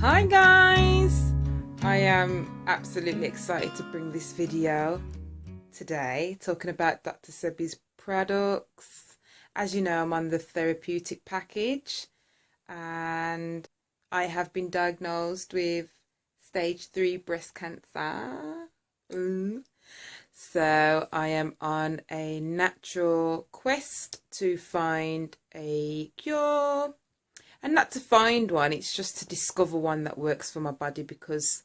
Hi guys! I am absolutely excited to bring this video today talking about Dr. Sebi's products. As you know, I'm on the therapeutic package and I have been diagnosed with stage 3 breast cancer. So I am on a natural quest to find a cure. And not to find one, it's just to discover one that works for my body because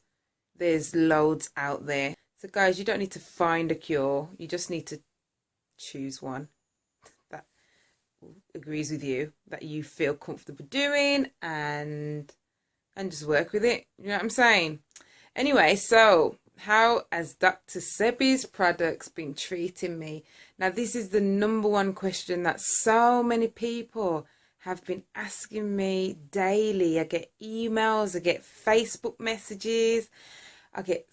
there's loads out there. So guys, you don't need to find a cure. You just need to choose one that agrees with you, that you feel comfortable doing and just work with it. You know what I'm saying? Anyway, so how has Dr. Sebi's products been treating me? Now, this is the number one question that so many people have been asking me daily. I get emails, I get Facebook messages, I get,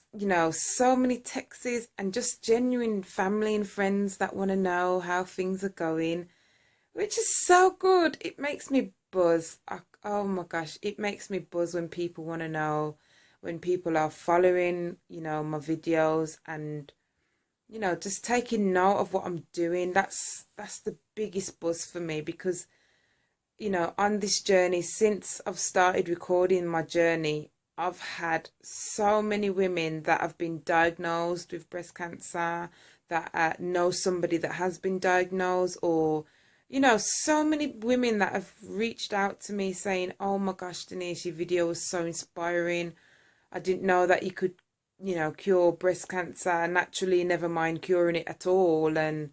so many texts and just genuine family and friends that want to know how things are going, which is so good. It makes me buzz. Oh my gosh, it makes me buzz when people want to know, when people are following, my videos and, just taking note of what I'm doing. That's the biggest buzz for me because, on this journey, since I've started recording my journey, I've had so many women that have been diagnosed with breast cancer, that know somebody that has been diagnosed, or so many women that have reached out to me saying, oh my gosh, Denise, your video was so inspiring. I didn't know that you could, cure breast cancer naturally, never mind curing it at all. And,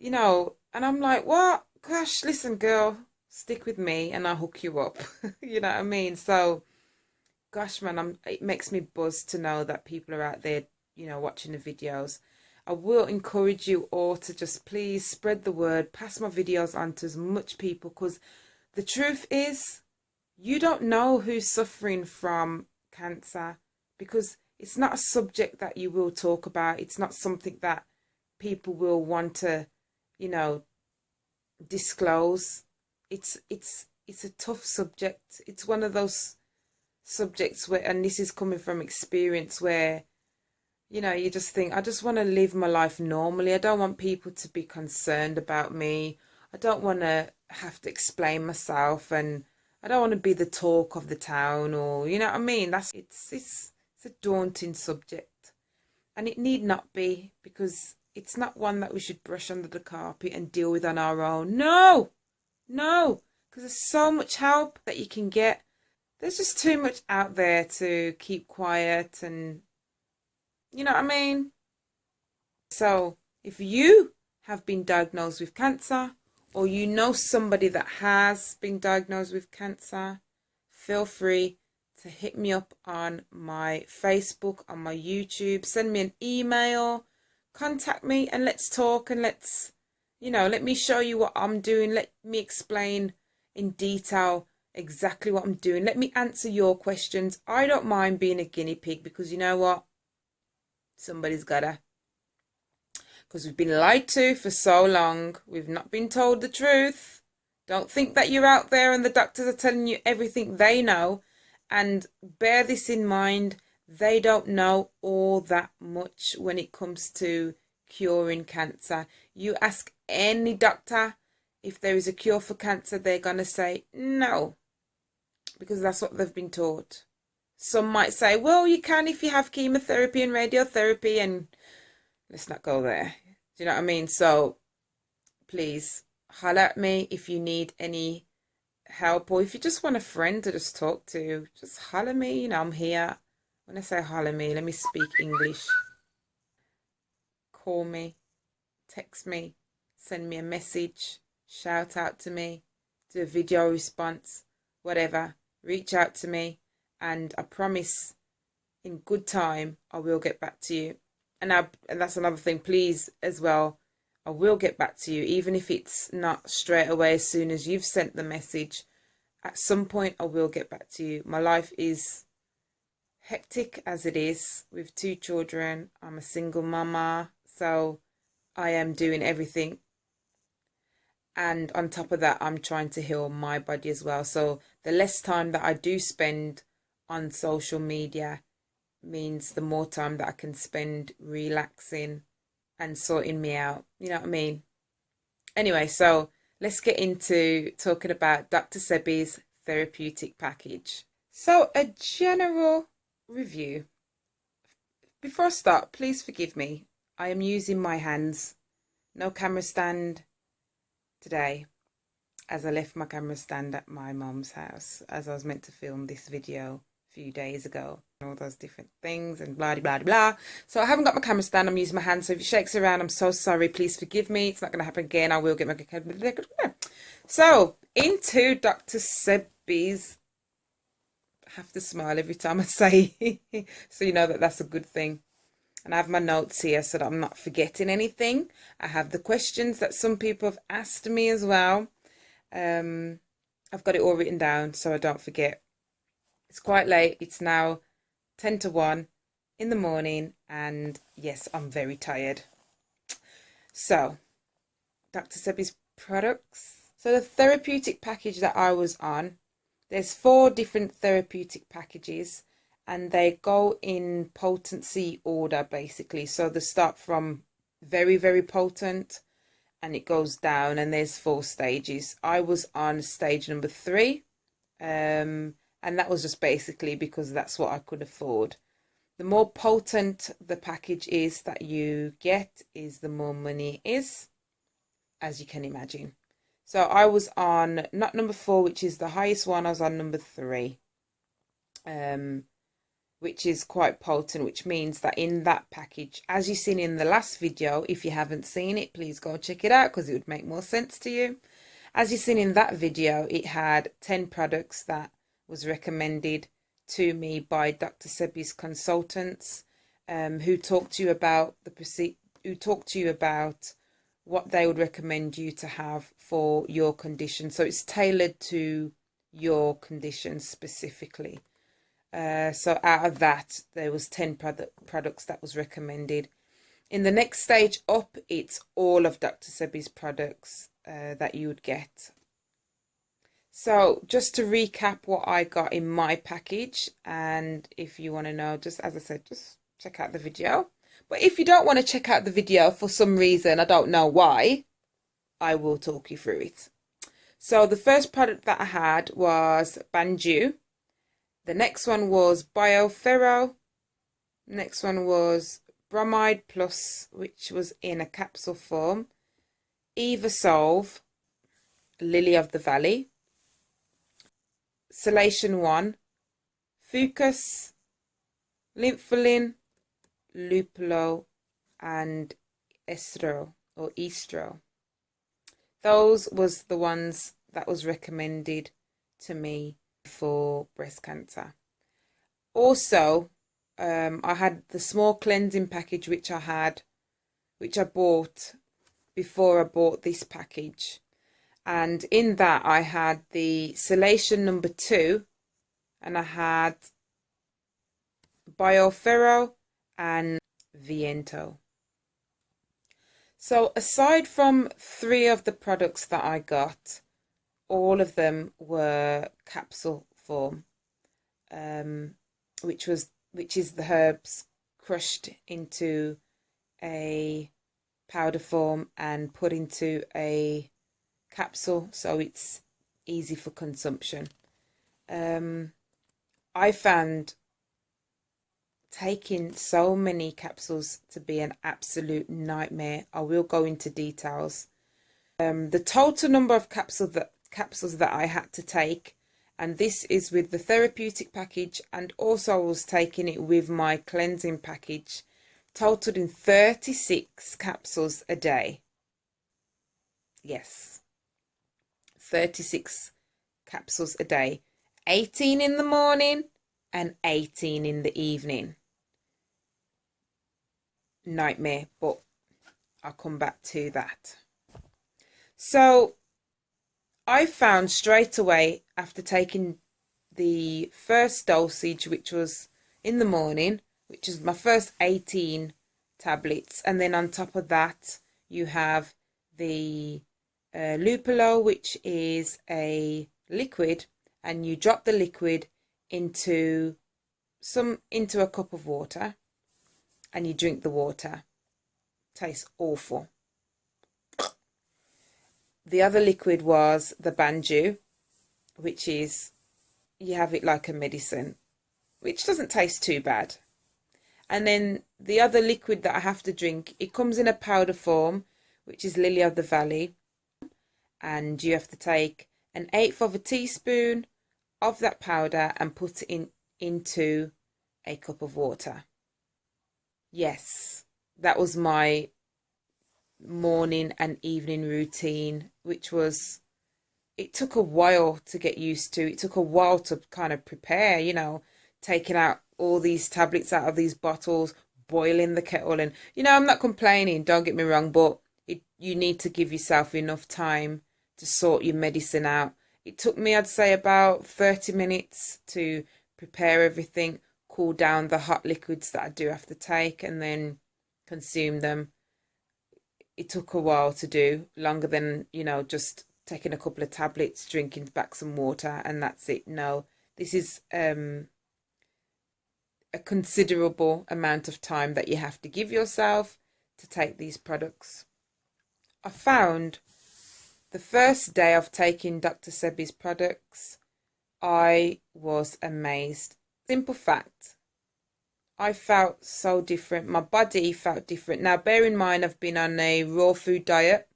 and I'm like, what? Gosh, listen, girl, stick with me and I'll hook you up. You know what I mean? So, gosh, man, it makes me buzz to know that people are out there, watching the videos. I will encourage you all to just please spread the word, pass my videos on to as much people, because the truth is, you don't know who's suffering from cancer, because it's not a subject that you will talk about. It's not something that people will want to, you know, disclose. It's a tough subject. It's one of those subjects where, and this is coming from experience, where you just think, I just want to live my life normally. I don't want people to be concerned about me. I don't want to have to explain myself, and I don't want to be the talk of the town, or you know what I mean. It's a daunting subject, and it need not be, because it's not one that we should brush under the carpet and deal with on our own. No, no, because there's so much help that you can get. There's just too much out there to keep quiet, and you know what I mean? So, if you have been diagnosed with cancer, or you know somebody that has been diagnosed with cancer, feel free to hit me up on my Facebook, on my YouTube, send me an email, contact me, and let's talk, and let me show you what I'm doing. Let me explain in detail exactly what I'm doing. Let me answer your questions. I don't mind being a guinea pig, because you know what? Somebody's gotta. Because we've been lied to for so long. We've not been told the truth. Don't think that you're out there and the doctors are telling you everything they know. And bear this in mind, they don't know all that much when it comes to curing cancer. You ask any doctor if there is a cure for cancer, they're going to say no, because that's what they've been taught. Some might say, well, you can if you have chemotherapy and radiotherapy, and let's not go there. Do you know what I mean? So please holler at me if you need any help, or if you just want a friend to just talk to, just holler me. I'm here. When I say holler me, let me speak English. Call me, text me, send me a message, shout out to me, do a video response, whatever. Reach out to me, and I promise in good time I will get back to you. And that's another thing, please, as well, I will get back to you, even if it's not straight away as soon as you've sent the message. At some point I will get back to you. My life is hectic as it is, with 2 children. I'm a single mama, so I am doing everything, and on top of that I'm trying to heal my body as well. So the less time that I do spend on social media means the more time that I can spend relaxing and sorting me out. You know what I mean? Anyway, so let's get into talking about Dr. Sebi's therapeutic package. So, a general review. Before I start, please forgive me. I am using my hands. No camera stand today, as I left my camera stand at my mum's house, as I was meant to film this video a few days ago. All those different things and blah blah blah. So I haven't got my camera stand. I'm using my hands. So if it shakes around, I'm so sorry. Please forgive me. It's not going to happen again. I will get my camera. So into Dr. Sebi's. I have to smile every time I say so you know that that's a good thing. And I have my notes here so that I'm not forgetting anything. I have the questions that some people have asked me as well. I've got it all written down so I don't forget. It's quite late. It's now 10 to 1 in the morning, and yes, I'm very tired. So, Dr. Sebi's products. So the therapeutic package that I was on, there's 4 different therapeutic packages, and they go in potency order basically. So they start from very, very potent and it goes down, and there's 4 stages. I was on stage number 3, and that was just basically because that's what I could afford. The more potent the package is that you get is the more money it is, as you can imagine. So I was on not number 4, which is the highest one. I was on number 3, which is quite potent, which means that in that package, as you've seen in the last video, if you haven't seen it, please go check it out because it would make more sense to you. As you've seen in that video, it had 10 products that was recommended to me by Dr. Sebi's consultants, who talked to you about what they would recommend you to have for your condition. So it's tailored to your condition specifically. So out of that, there was 10 products that was recommended. In the next stage up, it's all of Dr. Sebi's products that you would get. So just to recap what I got in my package, and if you want to know, just as I said, just check out the video. But if you don't want to check out the video for some reason, I don't know why, I will talk you through it. So the first product that I had was Banju. The next one was BioFerro. Next one was Bromide Plus, which was in a capsule form. Evasolve, Lily of the Valley. Salation 1, Fucus, Lympholin, Lupulo, and Estro or Estro. Those was the ones that was recommended to me for breast cancer. Also, I had the small cleansing package which I bought before I bought this package. And in that I had the Salation number 2, and I had BioFerro and Viento. So aside from 3 of the products that I got, all of them were capsule form, which is the herbs crushed into a powder form and put into a capsule, so it's easy for consumption. I found taking so many capsules to be an absolute nightmare. I will go into details. The total number of capsules that I had to take, and this is with the therapeutic package, and also I was taking it with my cleansing package, totaled in 36 capsules a day. Yes, 36 capsules a day, 18 in the morning and 18 in the evening. Nightmare, but I'll come back to that. So I found straight away after taking the first dosage, which was in the morning, which is my first 18 tablets, and then on top of that you have the Lupulo, which is a liquid, and you drop the liquid into a cup of water, and you drink the water. Tastes awful. The other liquid was the banju, which is, you have it like a medicine, which doesn't taste too bad. And then the other liquid that I have to drink, it comes in a powder form, which is lily of the valley. And you have to take 1/8 of a teaspoon of that powder and put it into a cup of water. Yes, that was my morning and evening routine, which was, it took a while to get used to. It took a while to kind of prepare, taking out all these tablets out of these bottles, boiling the kettle. And, I'm not complaining, don't get me wrong, but you need to give yourself enough time to sort your medicine out. It took me, I'd say, about 30 minutes to prepare everything, cool down the hot liquids that I do have to take, and then consume them. It took a while to do, longer than, just taking a couple of tablets, drinking back some water, and that's it. No, this is a considerable amount of time that you have to give yourself to take these products. I found the first day of taking Dr. Sebi's products, I was amazed. Simple fact, I felt so different. My body felt different. Now, bear in mind, I've been on a raw food diet.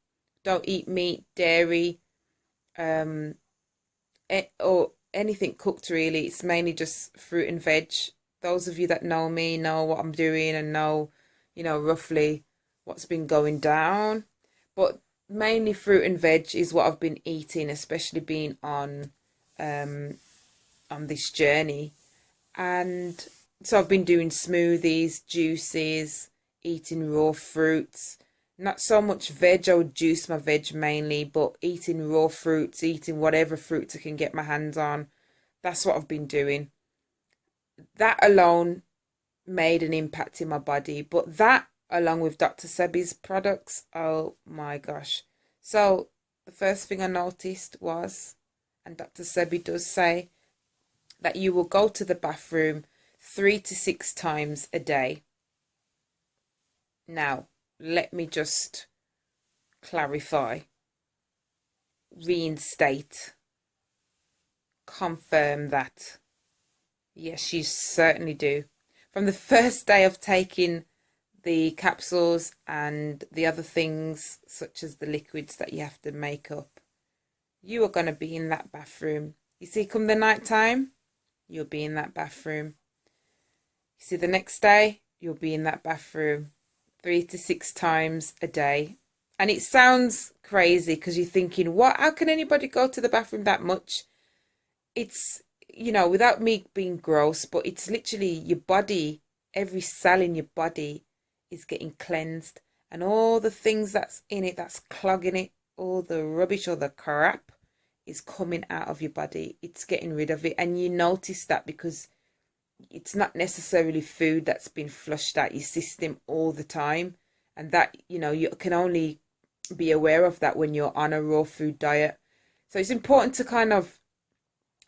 Don't eat meat, dairy, or anything cooked really. It's mainly just fruit and veg. Those of you that know me know what I'm doing and know, roughly what's been going down. But mainly fruit and veg is what I've been eating, especially being on this journey. And so I've been doing smoothies, juices, eating raw fruits. Not so much veg, I would juice my veg mainly, but eating raw fruits, eating whatever fruits I can get my hands on. That's what I've been doing. That alone made an impact in my body, but that along with Dr. Sebi's products, oh my gosh. So the first thing I noticed was, and Dr. Sebi does say, that you will go to the bathroom 3 to 6 times a day. Now, let me just clarify, reinstate, confirm that. Yes, you certainly do. From the first day of taking the capsules and the other things, such as the liquids that you have to make up, you are going to be in that bathroom. You see, come the night time, you'll be in that bathroom. You see, the next day, you'll be in that bathroom 3 to 6 times a day. And it sounds crazy because you're thinking, what? How can anybody go to the bathroom that much? It's, without me being gross, but it's literally your body, every cell in your body is getting cleansed. And all the things that's in it, that's clogging it, all the rubbish or the crap is coming out of your body. It's getting rid of it. And you notice that because it's not necessarily food that's been flushed out your system all the time. And that, you can only be aware of that when you're on a raw food diet. So it's important to kind of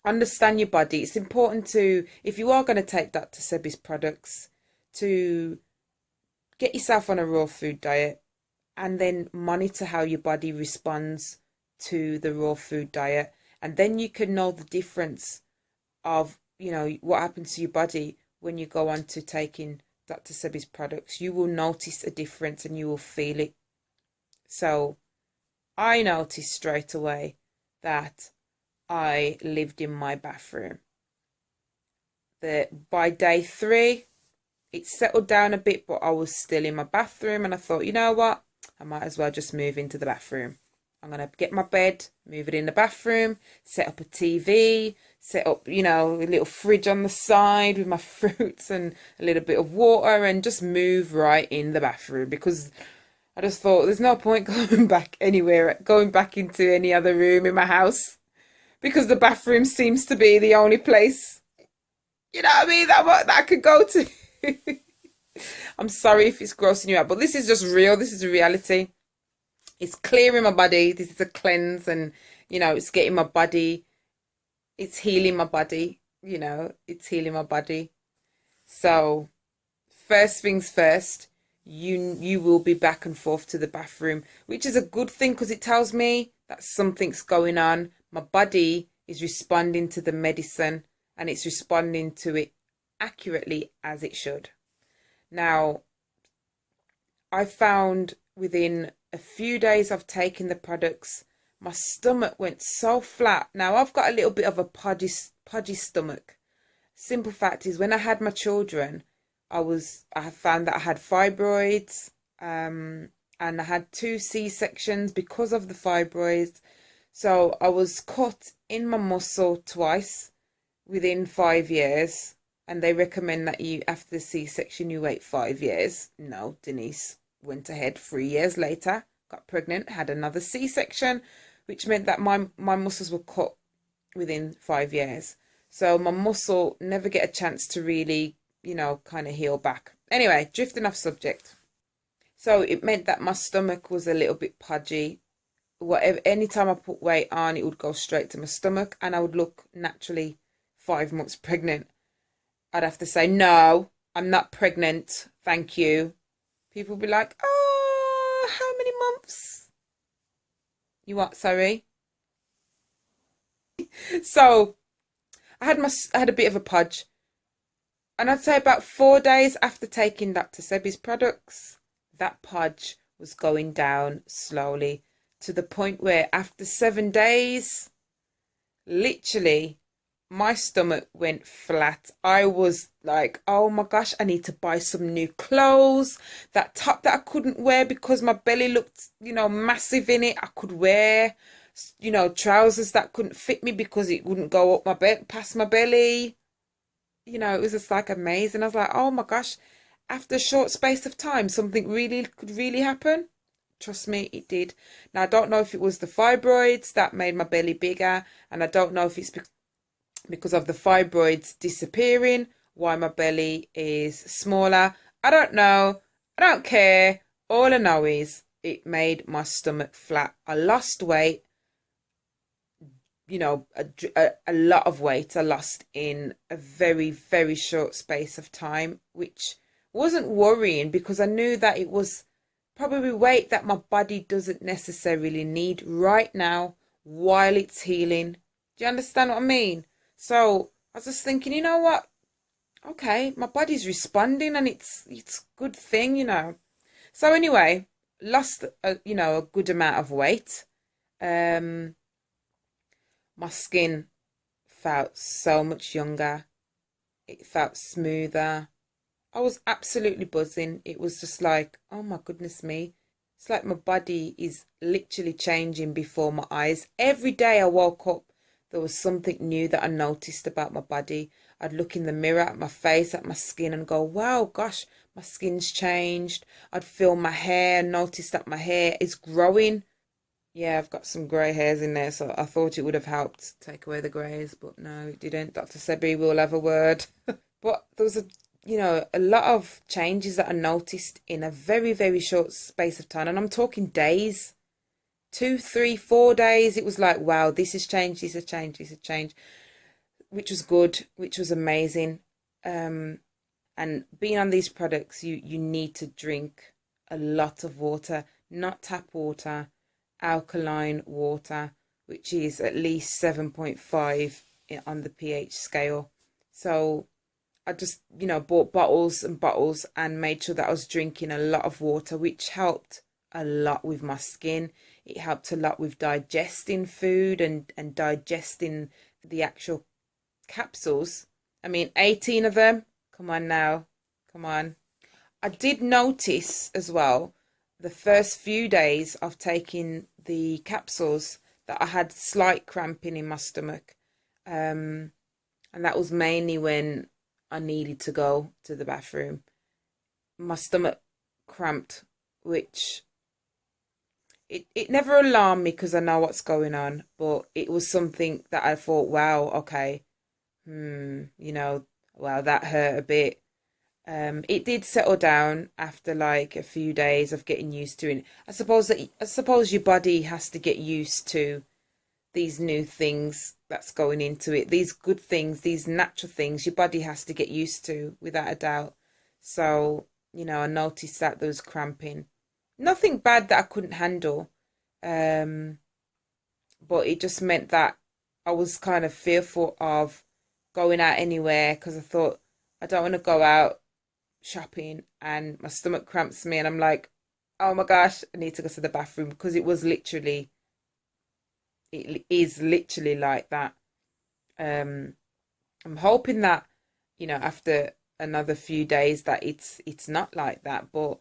understand your body. It's important to, if you are going to take Dr. Sebi's products, to get yourself on a raw food diet and then monitor how your body responds to the raw food diet. And then you can know the difference of, what happens to your body when you go on to taking Dr. Sebi's products. You will notice a difference and you will feel it. So I noticed straight away that I lived in my bathroom. By day 3, it settled down a bit, but I was still in my bathroom, and I thought, you know what? I might as well just move into the bathroom. I'm going to get my bed, move it in the bathroom, set up a TV, set up, a little fridge on the side with my fruits and a little bit of water, and just move right in the bathroom, because I just thought there's no point going back into any other room in my house, because the bathroom seems to be the only place, that I could go to. I'm sorry if it's grossing you out, but this is just real. This is a reality. It's clearing my body. This is a cleanse, and it's getting my body, it's healing my body. it's healing my body. So first things first, you will be back and forth to the bathroom, which is a good thing because it tells me that something's going on. My body is responding to the medicine and it's responding to it accurately as it should. Now, I found within a few days of taking the products, my stomach went so flat. Now, I've got a little bit of a podgy stomach. Simple fact is, when I had my children, I found that I had fibroids, and I had 2 C-sections because of the fibroids. So I was cut in my muscle twice within 5 years. And they recommend that you, after the C-section, you wait 5 years. No, Denise went ahead 3 years later, got pregnant, had another C-section, which meant that my muscles were cut within 5 years. So my muscle never get a chance to really, kind of heal back. Anyway, drifting off subject. So it meant that my stomach was a little bit pudgy. Whatever, anytime I put weight on, it would go straight to my stomach and I would look naturally 5 months pregnant. I'd have to say, no, I'm not pregnant, thank you. People would be like, oh, how many months? You what, sorry? So I had a bit of a pudge. And I'd say about 4 days after taking Dr. Sebi's products, that pudge was going down slowly to the point where after 7 days, literally, my stomach went flat. I was like, oh my gosh, I need to buy some new clothes. That top that I couldn't wear because my belly looked, massive in it, I could wear, trousers that couldn't fit me because it wouldn't go up past my belly. It was just like amazing. I was like, oh my gosh, after a short space of time, something really could really happen. Trust me, it did. Now, I don't know if it was the fibroids that made my belly bigger, and I don't know if it's because of the fibroids disappearing, why my belly is smaller. I don't know. I don't care. All I know is it made my stomach flat. I lost weight, a lot of weight I lost in a very, very short space of time, which wasn't worrying because I knew that it was probably weight that my body doesn't necessarily need right now while it's healing. Do you understand what I mean? So I was just thinking, you know what? Okay, my body's responding and it's a good thing. So anyway, lost a good amount of weight. My skin felt so much younger. It felt smoother. I was absolutely buzzing. It was just like, oh my goodness me. It's like my body is literally changing before my eyes. Every day I woke up, there was something new that I noticed about my body. I'd look in the mirror at my face, at my skin and go, wow, gosh, my skin's changed. I'd feel my hair, notice that my hair is growing. Yeah, I've got some grey hairs in there, so I thought it would have helped take away the greys, but no, it didn't. Dr. Sebi will have a word. But there was a lot of changes that I noticed in a very, very short space of time. And I'm talking days, 2, 3, 4 days. It was like, wow, this has changed, this has changed, this has changed, which was good, which was amazing. And being on these products, you need to drink a lot of water, not tap water, alkaline water, which is at least 7.5 on the pH scale. So I just, bought bottles and bottles and made sure that I was drinking a lot of water, which helped a lot with my skin. It helped a lot with digesting food and digesting the actual capsules. I mean, 18 of them. Come on now. Come on. I did notice as well, the first few days of taking the capsules, that I had slight cramping in my stomach. And that was mainly when I needed to go to the bathroom. My stomach cramped, which it never alarmed me because I know what's going on, but it was something that I thought, wow, okay, wow, that hurt a bit. It did settle down after like a few days of getting used to it. I suppose your body has to get used to these new things that's going into it, these good things, these natural things your body has to get used to, without a doubt. So, I noticed that there was cramping. Nothing bad that I couldn't handle. Um, but it just meant that I was kind of fearful of going out anywhere, because I thought, I don't want to go out shopping and my stomach cramps me and I'm like, oh my gosh, I need to go to the bathroom, because it is literally like that. Um, I'm hoping that, after another few days that it's not like that, but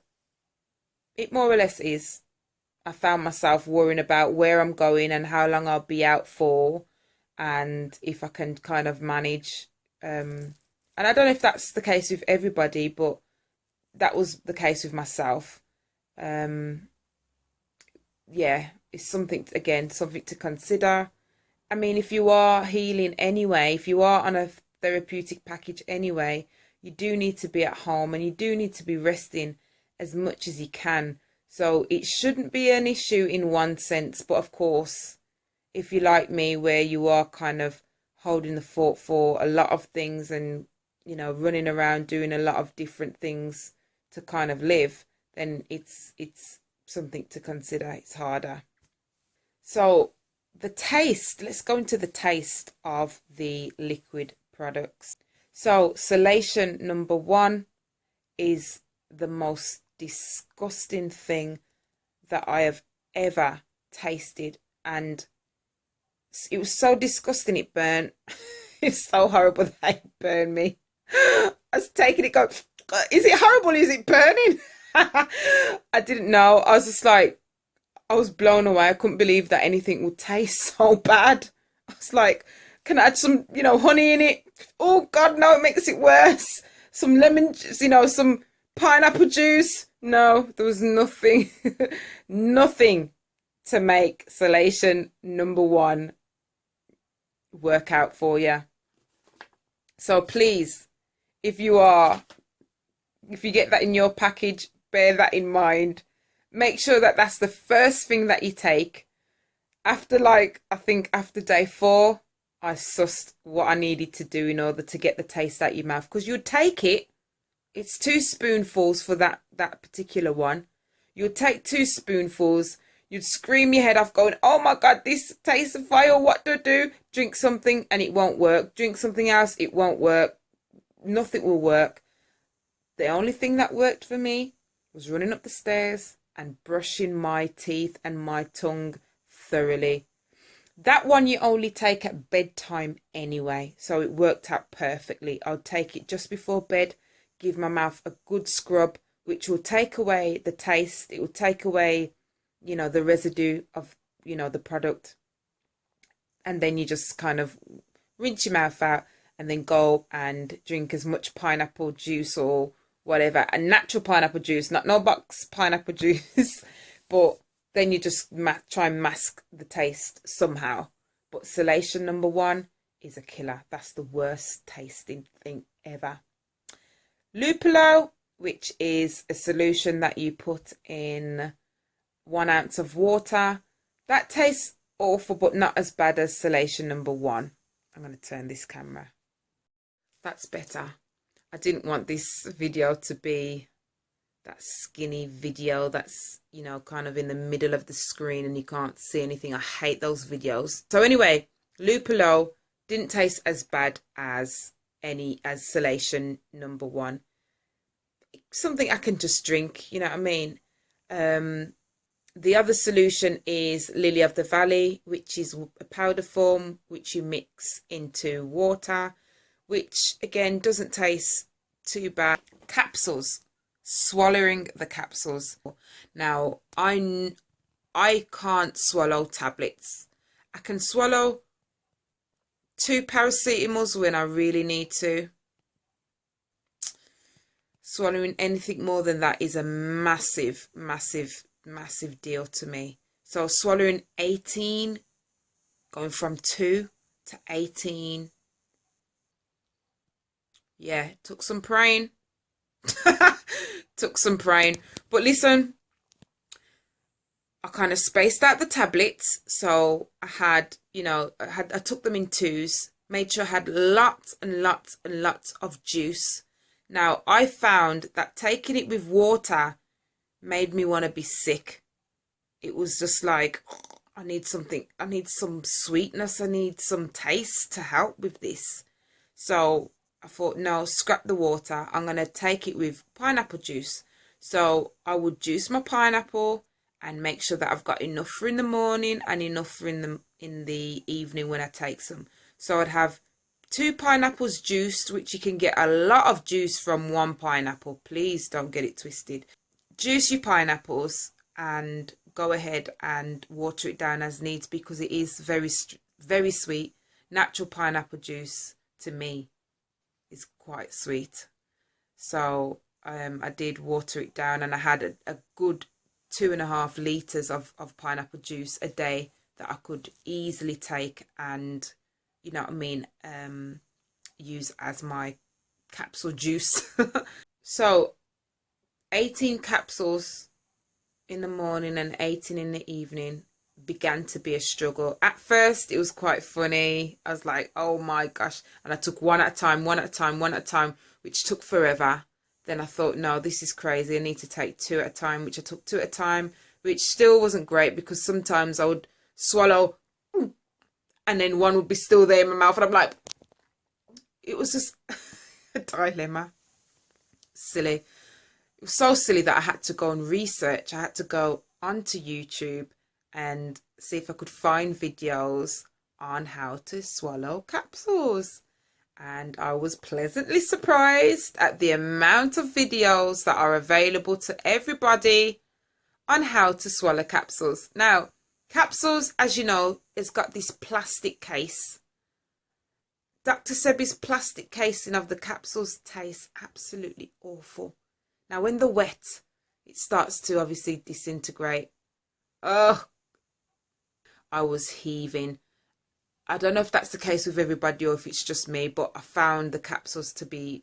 it more or less is. I found myself worrying about where I'm going and how long I'll be out for, and if I can kind of manage. And I don't know if that's the case with everybody, but that was the case with myself. Um, yeah, it's something, again, something to consider. I mean, if you are healing anyway, if you are on a therapeutic package anyway, you do need to be at home and you do need to be resting as much as you can. So it shouldn't be an issue in one sense. But of course, if you're like me, where you are kind of holding the fort for a lot of things and, running around doing a lot of different things to kind of live, then it's something to consider. It's harder. So the taste, let's go into the taste of the liquid products. So salation number one is the most disgusting thing that I have ever tasted, and it was so disgusting it burnt. It's so horrible that it burned me. I was taking it, go, is it horrible? Is it burning? I didn't know. I was just like, I was blown away. I couldn't believe that anything would taste so bad. I was like, can I add some, honey in it? Oh God, no, it makes it worse. Some lemon, some pineapple juice. No, there was nothing, nothing to make salation number one work out for you. So please, if you get that in your package, bear that in mind. Make sure that that's the first thing that you take. After, like, I think after day 4, I sussed what I needed to do in order to get the taste out your mouth. Because you'd take it, it's 2 spoonfuls for that particular one. You'd take 2 spoonfuls, you'd scream your head off going, oh my God, this tastes of fire, what do I do? Drink something and it won't work. Drink something else, it won't work. Nothing will work. The only thing that worked for me was running up the stairs and brushing my teeth and my tongue thoroughly. That one you only take at bedtime anyway, so it worked out perfectly. I'll take it just before bed, give my mouth a good scrub, which will take away the taste. It will take away, the residue of, the product. And then you just kind of rinse your mouth out and then go and drink as much pineapple juice or whatever, a natural pineapple juice, not no box pineapple juice, but then you just try and mask the taste somehow. But salation number one is a killer. That's the worst tasting thing ever. Lupulo, which is a solution that you put in 1 ounce of water. That tastes awful, but not as bad as salation number one. I'm going to turn this camera. That's better. I didn't want this video to be that skinny video that's, kind of in the middle of the screen and you can't see anything. I hate those videos. So anyway, Lupulo didn't taste as bad as salation number one. Something I can just drink, you know what I mean? The other solution is Lily of the Valley, which is a powder form which you mix into water, which again doesn't taste too bad. Capsules, swallowing the capsules. Now, I can't swallow tablets. I can swallow 2 paracetamols when I really need to. Swallowing anything more than that is a massive, massive, massive deal to me. So swallowing 18, going from 2 to 18. Yeah, took some praying. Took some praying. But listen, I kind of spaced out the tablets. So I had, I took them in twos, made sure I had lots and lots and lots of juice. Now, I found that taking it with water made me want to be sick. It was just like, I need something, I need some sweetness, I need some taste to help with this. So I thought, no, scrap the water. I'm going to take it with pineapple juice. So I would juice my pineapple and make sure that I've got enough for in the morning and enough for in the evening when I take some. So I'd have 2 pineapples juiced, which you can get a lot of juice from 1 pineapple. Please don't get it twisted. Juice your pineapples and go ahead and water it down as needs, because it is very, very sweet. Natural pineapple juice, to me, is quite sweet. So I did water it down, and I had a good 2.5 litres of pineapple juice a day that I could easily take and, you know what I mean, use as my capsule juice. So 18 capsules in the morning and 18 in the evening began to be a struggle. At first it was quite funny. I was like, oh my gosh, and I took one at a time, which took forever. Then I thought, no, this is crazy, I need to take 2 at a time, which I took 2 at a time, which still wasn't great, because sometimes I would swallow and then one would be still there in my mouth, and I'm like, it was just a dilemma. Silly. It was so silly that I had to go and research. I had to go onto YouTube and see if I could find videos on how to swallow capsules. And I was pleasantly surprised at the amount of videos that are available to everybody on how to swallow capsules. Now, capsules, as you know, has got this plastic case. Dr. Sebi's plastic casing of the capsules tastes absolutely awful. Now, when they're wet, it starts to obviously disintegrate. Oh, I was heaving. I don't know if that's the case with everybody or if it's just me, but I found the capsules to be,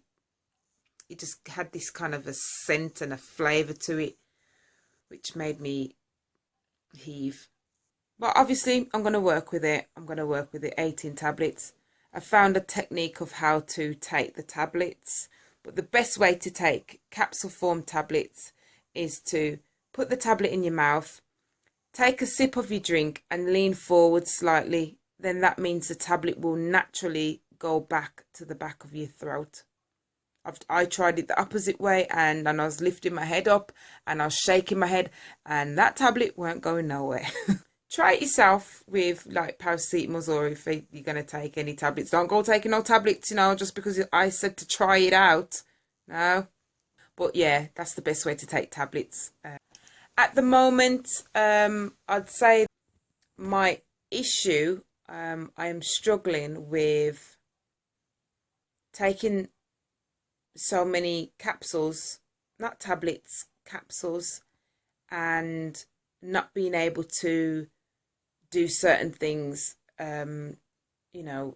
it just had this kind of a scent and a flavour to it, which made me heave. But obviously, I'm going to work with it. I'm going to work with the 18 tablets. I found a technique of how to take the tablets. But the best way to take capsule form tablets is to put the tablet in your mouth, take a sip of your drink and lean forward slightly. Then that means the tablet will naturally go back to the back of your throat. I tried it the opposite way, and I was lifting my head up and I was shaking my head, and that tablet weren't going nowhere. Try it yourself with like paracetamols, or if you're going to take any tablets. Don't go taking no tablets, just because I said to try it out. No. But yeah, that's the best way to take tablets. At the moment, I'd say my issue, I am struggling with taking so many capsules, not tablets, capsules, and not being able to do certain things,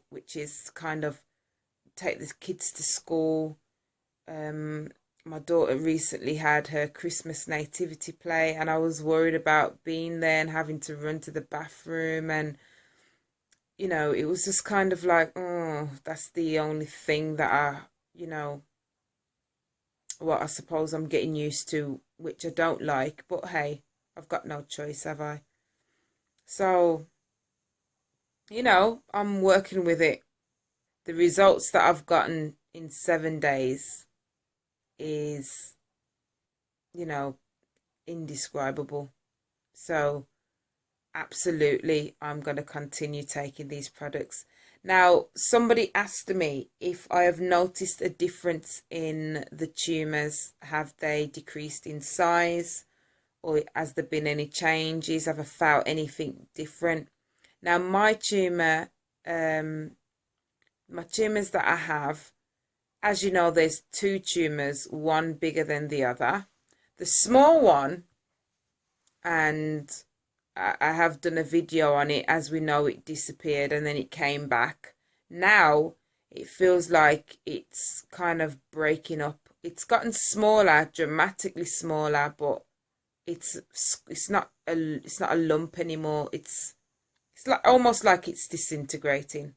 which is kind of take the kids to school. My daughter recently had her Christmas nativity play, and I was worried about being there and having to run to the bathroom, and it was just kind of like, oh, that's the only thing that I suppose I'm getting used to, which I don't like, but hey, I've got no choice, have I? So, I'm working with it. The results that I've gotten in 7 days is, indescribable. So, absolutely, I'm going to continue taking these products. Now, somebody asked me if I have noticed a difference in the tumours. Have they decreased in size? Or has there been any changes? Have I felt anything different? Now, my tumours that I have, as you know, there's 2 tumours, one bigger than the other. The small one, and I have done a video on it, as we know, it disappeared and then it came back. Now, it feels like it's kind of breaking up. It's gotten smaller, dramatically smaller, but it's not a lump anymore. It's like almost like it's disintegrating,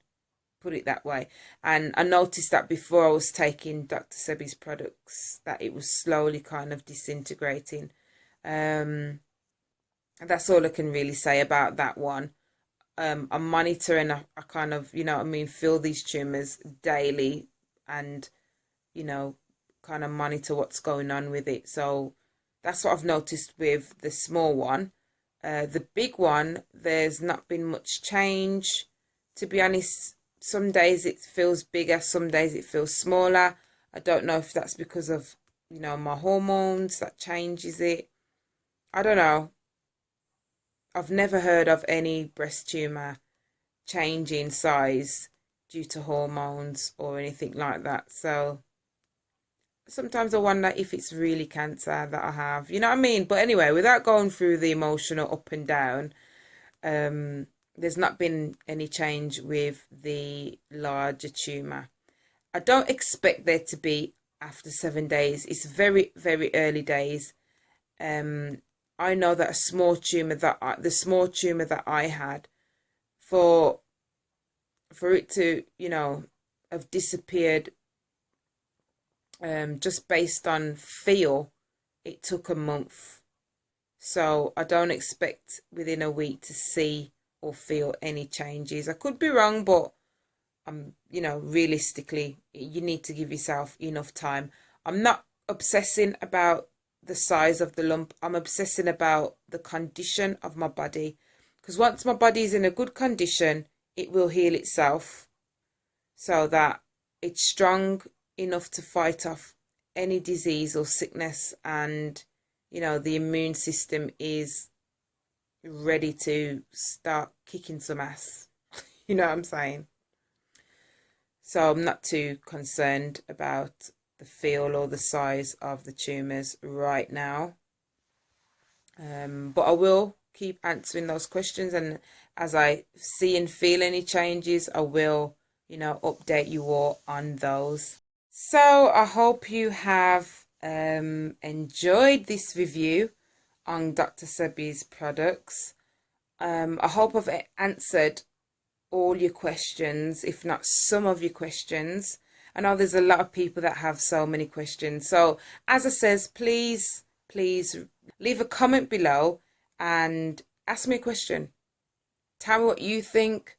put it that way. And I noticed that before I was taking Dr. Sebi's products, that it was slowly kind of disintegrating. That's all I can really say about that one. I'm monitoring, I kind of, you know what I mean, feel these tumours daily and, you know, kind of monitor what's going on with it. So that's what I've noticed with the small one. The big one, there's not been much change. To be honest, some days it feels bigger, some days it feels smaller. I don't know if that's because of, you know, my hormones that changes it. I don't know. I've never heard of any breast tumour changing size due to hormones or anything like that. So sometimes I wonder if it's really cancer that I have, you know what I mean? But anyway, without going through the emotional up and down, there's not been any change with the larger tumour. I don't expect there to be after 7 days. It's very, very early days. I know that the small tumour that I had, for it to, you know, have disappeared, just based on feel, it took a month. So I don't expect within a week to see or feel any changes. I could be wrong, but you know, realistically, you need to give yourself enough time. I'm not obsessing about the size of the lump. I'm obsessing about the condition of my body, because once my body is in a good condition, it will heal itself so that it's strong enough to fight off any disease or sickness, and, you know, the immune system is ready to start kicking some ass. You know what I'm saying? So I'm not too concerned about the feel or the size of the tumours right now. But I will keep answering those questions, and as I see and feel any changes, I will, you know, update you all on those. So I hope you have enjoyed this review on Dr. Sebi's products. I hope I've answered all your questions, if not some of your questions. I know there's a lot of people that have so many questions. So as I says, please leave a comment below and ask me a question. Tell me what you think.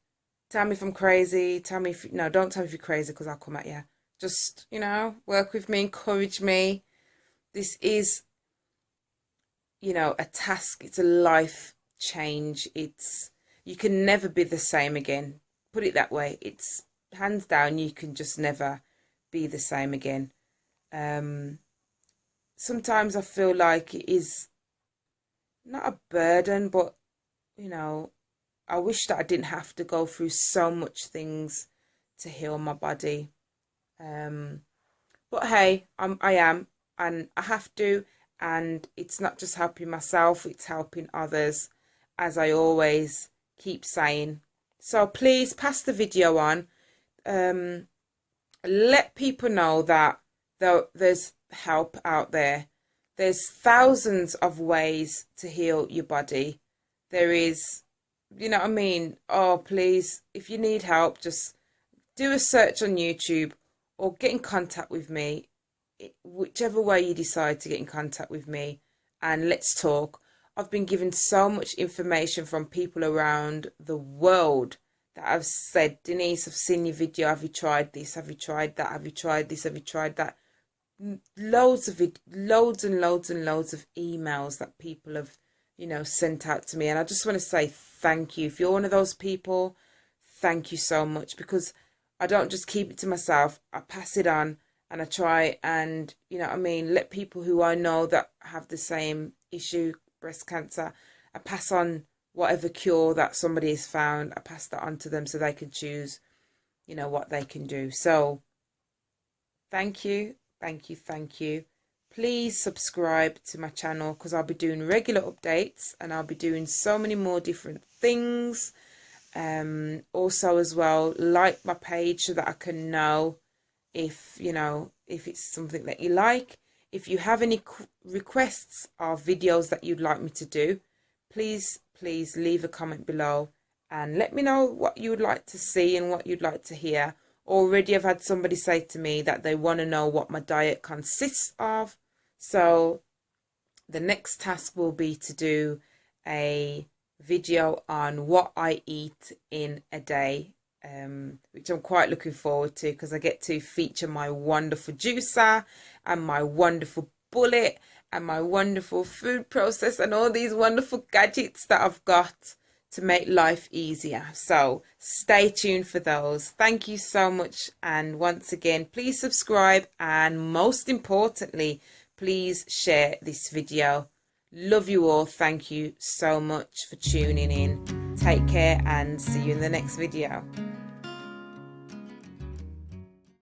Tell me if I'm crazy. Tell me if, no, don't tell me if you're crazy, because I'll come at you. Just, you know, work with me, encourage me. This is, you know, a task. It's a life change. You can never be the same again. Put it that way. It's hands down, you can just never be the same again. Sometimes I feel like it is not a burden, but, you know, I wish that I didn't have to go through so much things to heal my body. But hey, I am, and I have to, and it's not just helping myself, it's helping others, as I always keep saying. So please pass the video on. Let people know that there's help out there. There's thousands of ways to heal your body. There is, you know what I mean? Oh, please, if you need help, just do a search on YouTube or get in contact with me, whichever way you decide to get in contact with me, and let's talk. I've been given so much information from people around the world that have said, Denise, I've seen your video. Have you tried this? Have you tried that? Have you tried this? Have you tried that? Loads of it, loads and loads and loads of emails that people have, you know, sent out to me. And I just want to say thank you. If you're one of those people, thank you so much, because I don't just keep it to myself. I pass it on, and I try and, you know what I mean, let people who I know that have the same issue, breast cancer, I pass on whatever cure that somebody has found. I pass that on to them so they can choose, you know, what they can do. So thank you, thank you, thank you. Please subscribe to my channel, because I'll be doing regular updates, and I'll be doing so many more different things. Also as well, like my page so that I can know if, you know, if it's something that you like. If you have any requests of videos that you'd like me to do, please leave a comment below and let me know what you would like to see and what you'd like to hear. Already I've had somebody say to me that they want to know what my diet consists of. So the next task will be to do a video on what I eat in a day, which I'm quite looking forward to because I get to feature my wonderful juicer and my wonderful bullet and my wonderful food process and all these wonderful gadgets that I've got to make life easier. So stay tuned for those. Thank you so much, and once again, please subscribe, and most importantly, please share this video. Love you all. Thank you so much for tuning in. Take care and see you in the next video.